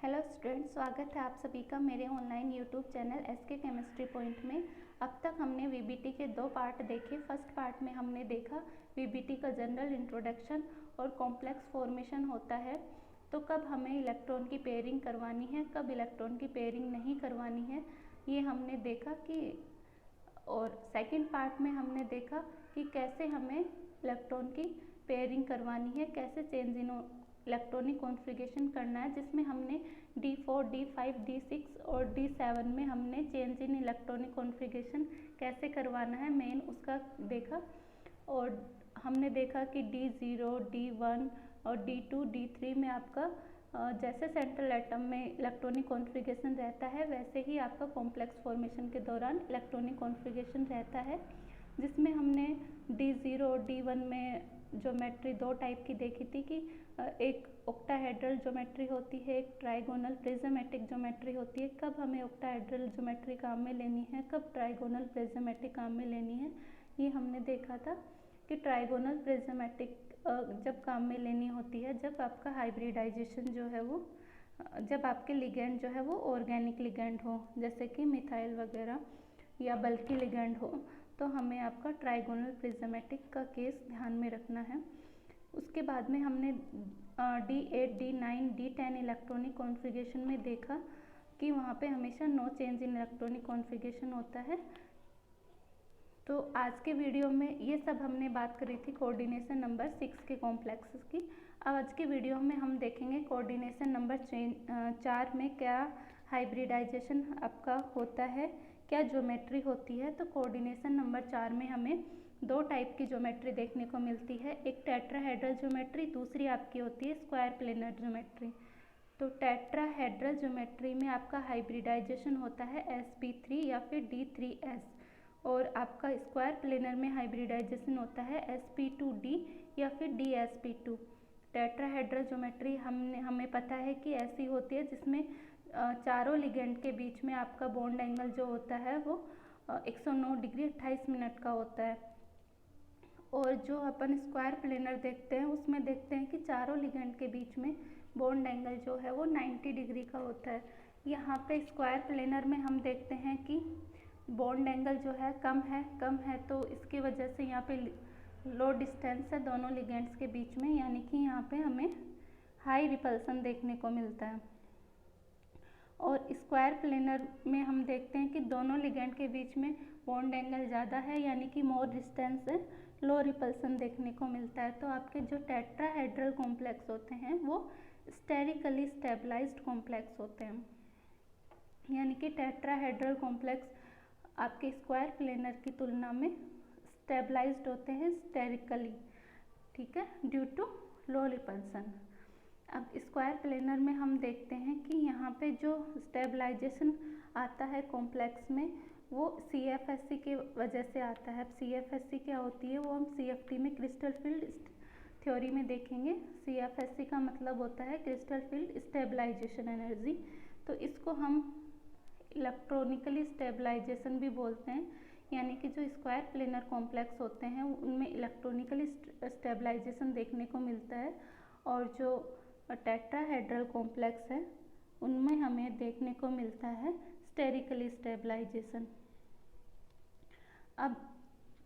Hello students, स्वागत है आप सभी का मेरे online YouTube channel SK chemistry point में। अब तक हमने वीबीटी के दो पार्ट देखे। फर्स्ट पार्ट में हमने देखा वीबीटी का जनरल इंट्रोडक्शन और कॉम्प्लेक्स फॉर्मेशन होता है, तो कब हमें इलेक्ट्रॉन की पेयरिंग करवानी है, कब इलेक्ट्रॉन की पेयरिंग नहीं करवानी है, ये हमने देखा कि। और सेकंड पार्ट में हमने देखा कि कैसे हमें इलेक्ट्रॉन की पेयरिंग करवानी है, कैसे चेंज इन इलेक्ट्रॉनिक कॉन्फ़िगरेशन करना है, जिसमें हमने D4, D5, D6 और D7 में हमने चेंज इन इलेक्ट्रॉनिक कॉन्फ़िगरेशन कैसे करवाना है मेन उसका देखा। और हमने देखा कि D0, D1 और D2, D3 में आपका जैसे सेंट्रल एटम में इलेक्ट्रॉनिक कॉन्फ़िगरेशन रहता है वैसे ही आपका कॉम्प्लेक्स फॉर्मेशन के दौरान इलेक्ट्रॉनिक कॉन्फ़िगरेशन रहता है, जिसमें हमने D0 और D1 में ज्योमेट्री दो टाइप की देखी थी कि एक ऑक्टाहेड्रल ज्योमेट्री होती है, एक ट्राइगोनल प्रिज्मेटिक ज्योमेट्री होती है। कब हमें ऑक्टाहेड्रल ज्योमेट्री काम में लेनी है, कब ट्राइगोनल प्रिज्मेटिक काम में लेनी है, ये हमने देखा था कि ट्राइगोनल प्रिज्मेटिक जब काम में लेनी होती है जब आपका हाइब्रिडाइजेशन जो है वो, जब आपके लिगेंड जो है वो ऑर्गेनिक लिगेंड हो, जैसे कि मिथाइल वगैरह या बल्कि लिगेंड हो, तो हमें आपका ट्राइगोनल प्रिज्मेटिक का केस ध्यान में रखना है। उसके बाद में हमने D8, D9, D10 electronic configuration में देखा कि वहाँ पे हमेशा no change in electronic configuration होता है। तो आज के वीडियो में ये सब हमने बात करी थी कोऑर्डिनेशन नंबर 6 के कॉम्प्लेक्सेस की। अब आज के वीडियो में हम देखेंगे कोऑर्डिनेशन नंबर 4 में क्या हाइब्रिडाइजेशन आपका होता है, क्या ज्योमेट्री होती है। तो कोऑर्डिनेशन नंबर 4 में हमें दो टाइप की ज्योमेट्री देखने को मिलती है, एक टेट्राहेड्रल ज्योमेट्री, दूसरी आपकी होती है स्क्वायर प्लेनर ज्योमेट्री। तो टेट्राहेड्रल ज्योमेट्री में आपका हाइब्रिडाइजेशन होता है sp3 या फिर D3s, और आपका स्क्वायर प्लेनर में हाइब्रिडाइजेशन होता है sp2d या फिर dsp2। टेट्राहेड्रल ज्योमेट्री हमें पता है कि ऐसी होती है जिसमें चारों लिगेंड के बीच में आपका बॉन्ड एंगल जो होता है वो 109 डिग्री 28 मिनट का होता है। और जो अपन स्क्वायर प्लेनर देखते हैं उसमें देखते हैं कि चारों लिगेंड के बीच में बॉन्ड एंगल जो है वो 90 डिग्री का होता है। यहाँ पे स्क्वायर प्लेनर में हम देखते हैं कि बॉन्ड एंगल जो है कम है, तो इसकी वजह से यहाँ पे लो डिस्टेंस है दोनों लिगेंड्स के बीच में, यानी कि यहाँ पे हमें हाई रिपल्सन देखने को मिलता है। और स्क्वायर प्लेनर में हम देखते हैं कि दोनों लिगेंड के बीच में बॉन्ड एंगल ज़्यादा है, यानी कि मोर डिस्टेंस है, लो रिपल्सन देखने को मिलता है। तो आपके जो टेट्राहेड्रल कॉम्प्लेक्स होते हैं वो स्टेरिकली स्टेबलाइज्ड कॉम्प्लेक्स होते हैं, यानी कि टेट्राहेड्रल कॉम्प्लेक्स आपके स्क्वायर प्लेनर की तुलना में स्टेबलाइज्ड होते हैं स्टेरिकली, ठीक है, ड्यू टू लो रिपल्सन। अब स्क्वायर प्लेनर में हम देखते हैं कि यहाँ पे जो स्टेबलाइजेशन आता है कॉम्प्लेक्स में वो CFSE की वजह से आता है। अब CFSE क्या होती है वो हम CFT में क्रिस्टल फील्ड थ्योरी में देखेंगे। CFSE का मतलब होता है क्रिस्टल फील्ड स्टेबलाइजेशन एनर्जी, तो इसको हम इलेक्ट्रॉनिकली स्टेबलाइजेशन भी बोलते हैं, यानी कि जो स्क्वायर प्लेनर कॉम्प्लेक्स होते हैं उनमें इलेक्ट्रॉनिकली स्टेबलाइजेशन देखने को मिलता है, और जो टेट्राहेड्रल कॉम्प्लेक्स है उनमें हमें देखने को मिलता है स्टेरिकली स्टेबलाइजेशन। अब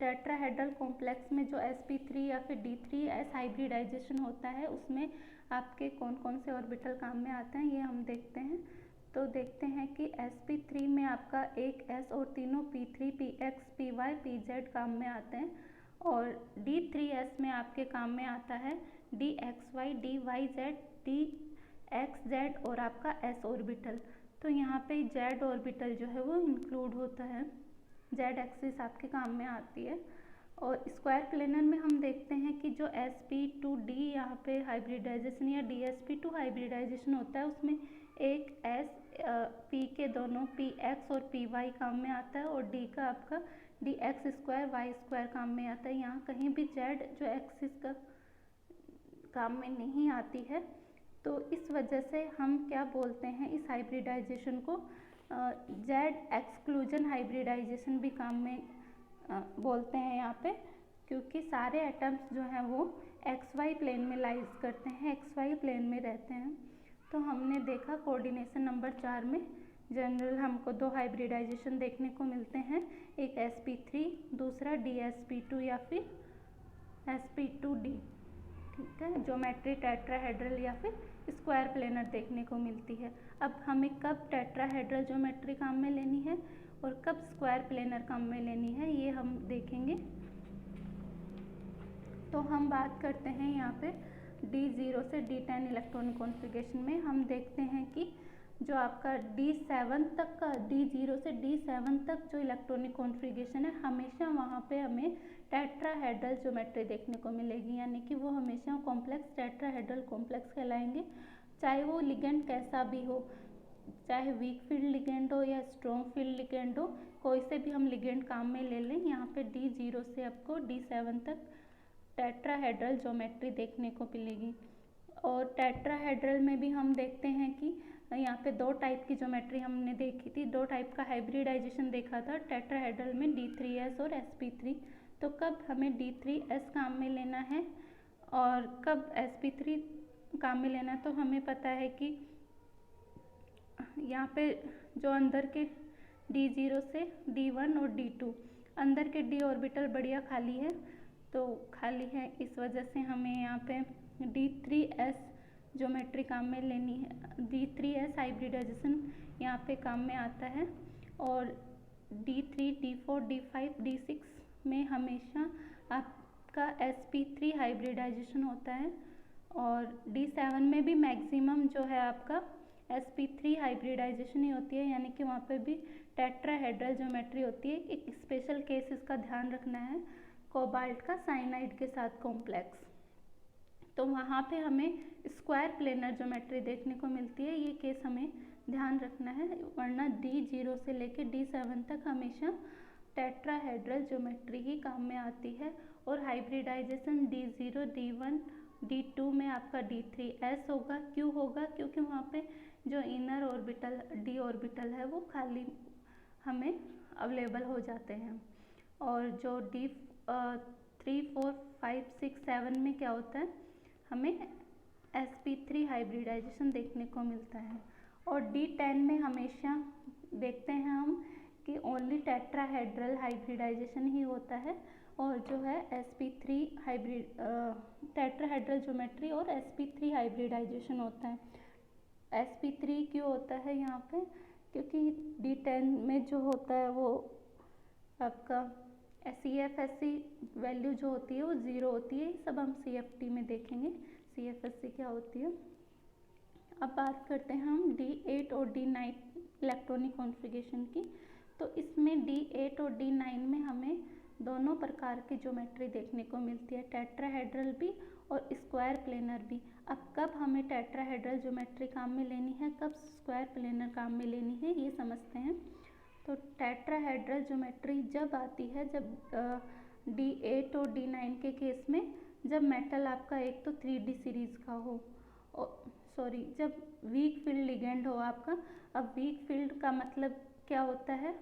टेट्राहेड्रल कॉम्प्लेक्स में जो sp3 या फिर D3s हाइब्रिडाइजेशन होता है उसमें आपके कौन कौन से ऑर्बिटल काम में आते हैं ये हम देखते हैं। तो देखते हैं कि sp3 में आपका एक s और तीनों p3, px, py, pz काम में आते हैं, और D3s में आपके काम में आता है dxy, dyz, dxz और आपका s ऑर्बिटल। तो यहाँ पे z ऑर्बिटल जो है वो इंक्लूड होता है, z एक्सिस आपके काम में आती है। और स्क्वायर प्लेनर में हम देखते हैं कि जो sp2d यहाँ पे हाइब्रिडाइजेशन या dsp2 हाइब्रिडाइजेशन होता है उसमें एक s p के दोनों px और py काम में आता है, और d का आपका dx स्क्वायर y स्क्वायर काम में आता है। यहाँ कहीं भी z जो एक्सिस का काम में नहीं आती है, तो इस वजह से हम क्या बोलते हैं इस हाइब्रिडाइजेशन को जेड एक्सक्लूजन हाइब्रिडाइजेशन भी काम में बोलते हैं यहाँ पे, क्योंकि सारे एटम्स जो हैं वो XY प्लेन में लाइज करते हैं, XY प्लेन में रहते हैं। तो हमने देखा कोऑर्डिनेशन नंबर 4 में जनरल हमको दो हाइब्रिडाइजेशन देखने को मिलते हैं, एक sp3, दूसरा dsp2 या फिर sp2d। ठीक है, ज्योमेट्री टेट्राहेड्रल या फिर स्क्वायर प्लेनर देखने को मिलती है। अब हमें कब टेट्राहेड्रल ज्योमेट्री काम में लेनी है और कब स्क्वायर प्लेनर काम में लेनी है, ये हम देखेंगे। तो हम बात करते हैं यहाँ पे D0 से D10 इलेक्ट्रॉनिक कॉन्फ़िगरेशन में हम देखते हैं कि जो आपका D7 तक का, D0 से D7 तक जो इलेक्ट्रॉनिक कॉन्फ़िगरेशन है, हमेशा वहाँ पे हमें टेट्राहेड्रल ज्योमेट्री देखने को मिलेगी, यानी कि वो हमेशा कॉम्प्लेक्स टेट्राहेड्रल कॉम्प्लेक्स कहलाएंगे। चाहे वो लिगेंड कैसा भी हो, चाहे वीक फील्ड लिगेंड हो या स्ट्रॉन्ग फील्ड लिगेंड हो, कोई से भी हम लिगेंड काम में ले लें। यहाँ पे D0 से आपको D7 तक टेट्राहेड्रल ज्योमेट्री देखने को मिलेगी। और टेट्राहेड्रल में भी हम देखते हैं कि यहाँ पे दो टाइप की ज्योमेट्री हमने देखी थी, दो टाइप का हाइब्रिडाइजेशन देखा था टेट्राहेड्रल में, D3s और sp3। तो कब हमें D3s काम में लेना है और कब sp3 काम में लेना है, तो हमें पता है कि यहाँ पे जो अंदर के D0 से D1 और D2, अंदर के d ऑर्बिटल बढ़िया खाली है, तो खाली है, इस वजह से हमें यहाँ पे D3s ज्योमेट्री काम में लेनी है। D3s हाइब्रिडाइजेशन यहाँ पे काम में आता है। और D3, D4, D5, D6 में हमेशा आपका sp3 हाइब्रिडाइजेशन होता है। और D7 में भी मैक्सिमम जो है आपका sp3 हाइब्रिडाइजेशन ही होती है, यानी कि वहाँ पे भी टेट्राहेड्रल ज्योमेट्री होती है। एक स्पेशल केस इसका ध्यान रखना है, कोबाल्ट का साइनाइड के साथ कॉम्प्लेक्स, तो वहाँ पे हमें स्क्वायर प्लेनर ज्योमेट्री देखने को मिलती है। ये केस हमें ध्यान रखना है, वरना D0 से लेके D7 तक हमेशा टेट्राहेड्रल ज्योमेट्री ही काम में आती है। और हाइब्रिडाइजेशन D0, D1, D2 में आपका D3s होगा। क्यों होगा? क्योंकि वहाँ पे जो इनर ऑर्बिटल d ऑर्बिटल है वो खाली हमें अवेलेबल हो जाते हैं। और जो D3, 4, 5, 6, 7 में क्या होता है, हमें sp3 हाइब्रिडाइजेशन देखने को मिलता है। और D10 में हमेशा देखते हैं हम कि ओनली टेट्राहेड्रल हाइब्रिडाइजेशन ही होता है, और जो है sp3 हाइब्रिड टेट्राहेड्रल ज्योमेट्री और sp3 हाइब्रिडाइजेशन होता है। sp3 क्यों होता है यहाँ पे? क्योंकि D10 में जो होता है वो आपका CFSC वैल्यू जो होती है वो 0 होती है। सब हम CFT में देखेंगे CFSC क्या होती है। अब बात करते हैं हम D8 और D9 इलेक्ट्रॉनिक कॉन्फ़िगरेशन की। तो इसमें D8 और D9 में हमें दोनों प्रकार की ज्योमेट्री देखने को मिलती है, टेट्राहेड्रल भी और स्क्वायर प्लेनर भी। अब कब हमें टेट्राहेड्रल ज्योमेट्री काम में लेनी है, कब स्क्वायर प्लेनर काम में लेनी है, ये समझते हैं। तो टेट्राहेड्रल ज्योमेट्री जब आती है, जब D8 और D9 के केस में, जब मेटल आपका एक तो 3D सीरीज़ का हो, जब वीक फील्ड लिगेंड हो आपका। अब वीक फील्ड का मतलब क्या होता है,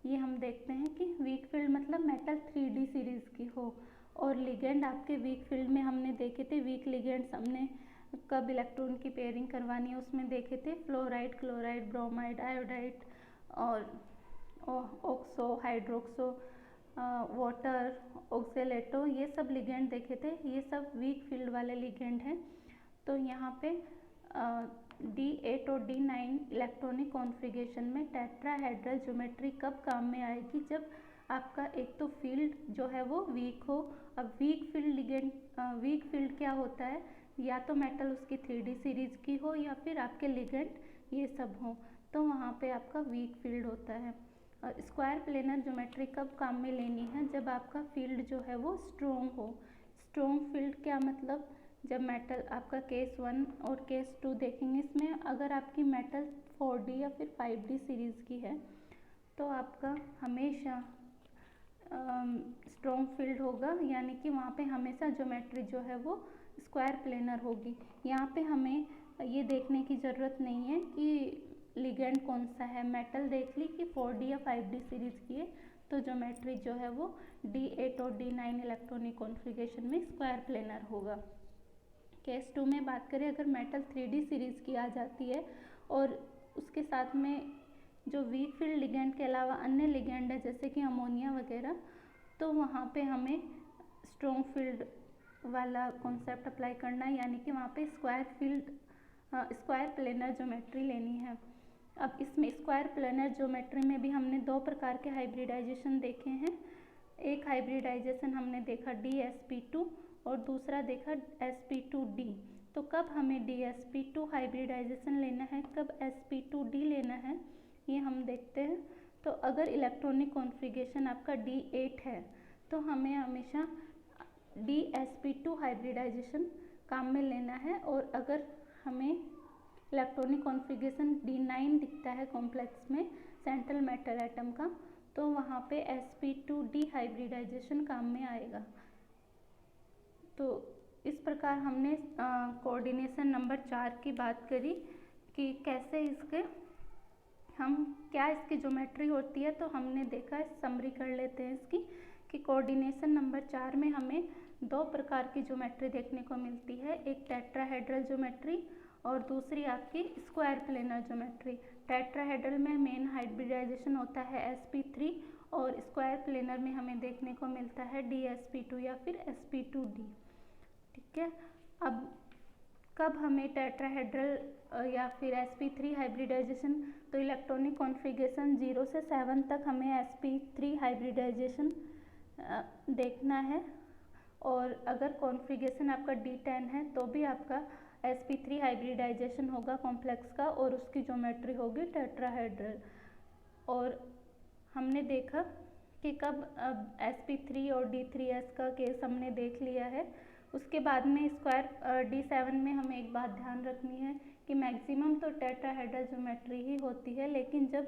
ये हम देखते हैं कि वीक फील्ड मतलब मेटल 3D सीरीज़ की हो। और लिगेंड आपके वीक फील्ड में हमने देखे थे, वीक लिगेंड्स हमने कब इलेक्ट्रॉन की पेयरिंग करवानी है उसमें देखे थे, फ्लोराइड, क्लोराइड, ब्रोमाइड, आयोडाइड और ऑक्सो, हाइड्रोक्सो, वाटर, ऑक्सेलेटो, ये सब लिगेंड देखे थे। ये सब वीक फील्ड वाले लिगेंड हैं। तो यहाँ पे D8 और D9 इलेक्ट्रॉनिक कॉन्फ़िगरेशन में टेट्राहेड्रल ज्योमेट्री कब काम में आएगी, जब आपका एक तो फील्ड जो है वो वीक हो। अब weak field ligand, weak field क्या होता है, या तो मेटल उसकी 3D सीरीज़ की हो या फिर आपके लिगेंड ये सब हो, तो वहाँ पे आपका वीक फील्ड होता है। और स्क्वायर प्लेनर ज्योमेट्री कब काम में लेनी है, जब आपका फील्ड जो है वो स्ट्रॉन्ग हो। स्ट्रॉन्ग फील्ड क्या मतलब, जब मेटल आपका केस 1 और केस 2 देखेंगे, इसमें अगर आपकी मेटल 4D या फिर 5D सीरीज़ की है तो आपका हमेशा स्ट्रॉन्ग फील्ड होगा, यानी कि वहाँ पे हमेशा ज्योमेट्री जो है वो स्क्वायर प्लेनर होगी। यहाँ पे हमें ये देखने की ज़रूरत नहीं है कि लिगेंड कौन सा है, मेटल देख ली कि 4D या 5D सीरीज़ की है तो ज्योमेट्री जो है वो D8 और D9 इलेक्ट्रॉनिक कॉन्फ़िगरेशन में स्क्वायर प्लेनर होगा। केस 2 में बात करें अगर मेटल 3D सीरीज़ की आ जाती है और उसके साथ में जो वीक फील्ड लिगेंड के अलावा अन्य लिगेंड है जैसे कि अमोनिया वगैरह, तो वहाँ पे हमें स्ट्रॉन्ग फील्ड वाला कॉन्सेप्ट अप्लाई करना है, यानी कि वहाँ पे स्क्वायर प्लेनर ज्योमेट्री लेनी है। अब इसमें स्क्वायर प्लेनर ज्योमेट्री में भी हमने दो प्रकार के हाइब्रिडाइजेशन देखे हैं। एक हाइब्रिडाइजेशन हमने देखा DsP2 और दूसरा देखा sp2d। तो कब हमें DsP2 हाइब्रिडाइजेशन लेना है, कब sp2d लेना है, ये हम देखते हैं। तो अगर इलेक्ट्रॉनिक कॉन्फ़िगरेशन आपका D8 है तो हमें हमेशा DsP2 हाइब्रिडाइजेशन काम में लेना है, और अगर हमें इलेक्ट्रॉनिक कॉन्फ़िगरेशन D9 दिखता है कॉम्प्लेक्स में सेंट्रल मेटल एटम का, तो वहाँ पे sp2d हाइब्रिडाइजेशन काम में आएगा। तो इस प्रकार हमने कोऑर्डिनेशन नंबर 4 की बात करी कि कैसे क्या इसकी ज्योमेट्री होती है। तो हमने देखा, समरी कर लेते हैं इसकी, कि कोऑर्डिनेशन नंबर 4 में हमें दो प्रकार की ज्योमेट्री देखने को मिलती है, एक टेट्राहेड्रल ज्योमेट्री और दूसरी आपकी स्क्वायर प्लेनर ज्योमेट्री। टेट्राहेड्रल में मेन हाइब्रिडाइजेशन होता है sp3 और स्क्वायर प्लेनर में हमें देखने को मिलता है DsP2 या फिर sp2d। ठीक है, अब कब हमें टेट्राहेड्रल या फिर sp3 हाइब्रिडाइजेशन, तो इलेक्ट्रॉनिक कॉन्फ़िगरेशन 0 से 7 तक हमें sp3 हाइब्रिडाइजेशन देखना है, और अगर कॉन्फ़िगरेशन आपका D10 है तो भी आपका sp3 हाइब्रिडाइजेशन होगा कॉम्प्लेक्स का, और उसकी ज्योमेट्री होगी टेट्राहेड्रल। और हमने देखा कि कब sp3 और D3s का केस हमने देख लिया है। उसके बाद में स्क्वायर D7 में हमें एक बात ध्यान रखनी है कि मैक्सिमम तो टेट्राहेड्रल ज्योमेट्री ही होती है, लेकिन जब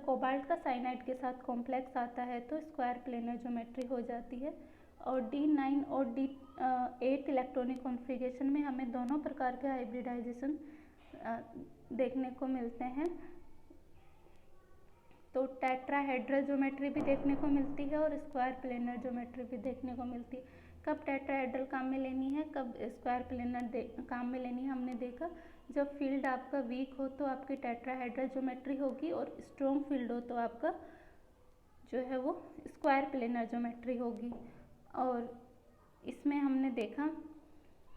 कोबाल्ट का साइनाइड के साथ कॉम्प्लेक्स आता है तो स्क्वायर प्लेनर ज्योमेट्री हो जाती है। और D9 और D8 इलेक्ट्रॉनिक कॉन्फ़िगरेशन में हमें दोनों प्रकार के हाइब्रिडाइजेशन देखने को मिलते हैं। तो टेट्राहेड्रल ज्योमेट्री भी देखने को मिलती है और स्क्वायर प्लेनर ज्योमेट्री भी देखने को मिलती है। कब टेट्राहेड्रल काम में लेनी है, कब स्क्वायर प्लेनर काम में लेनी है, हमने देखा जब फील्ड आपका वीक हो तो आपकी टेट्राहेड्रल ज्योमेट्री होगी, और स्ट्रॉन्ग फील्ड हो तो आपका जो है वो स्क्वायर प्लेनर ज्योमेट्री होगी। और इसमें हमने देखा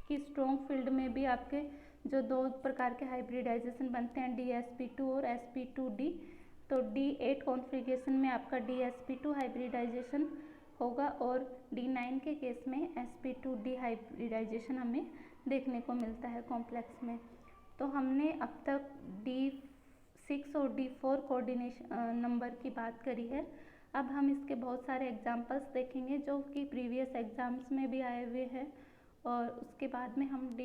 कि स्ट्रॉन्ग फील्ड में भी आपके जो दो प्रकार के हाइब्रिडाइजेशन बनते हैं DsP2 और sp2d। तो D8 कॉन्फ़िगरेशन में आपका DsP2 हाइब्रिडाइजेशन होगा, और D9 के केस में sp2d हाइब्रिडाइजेशन हमें देखने को मिलता है कॉम्प्लेक्स में। तो हमने अब तक D6 और D4 कोऑर्डिनेशन नंबर की बात करी है। अब हम इसके बहुत सारे एग्जांपल्स देखेंगे जो कि प्रीवियस एग्जाम्स में भी आए हुए हैं, और उसके बाद में हम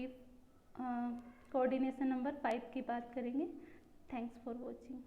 कोऑर्डिनेशन नंबर 5 की बात करेंगे। Thanks for watching.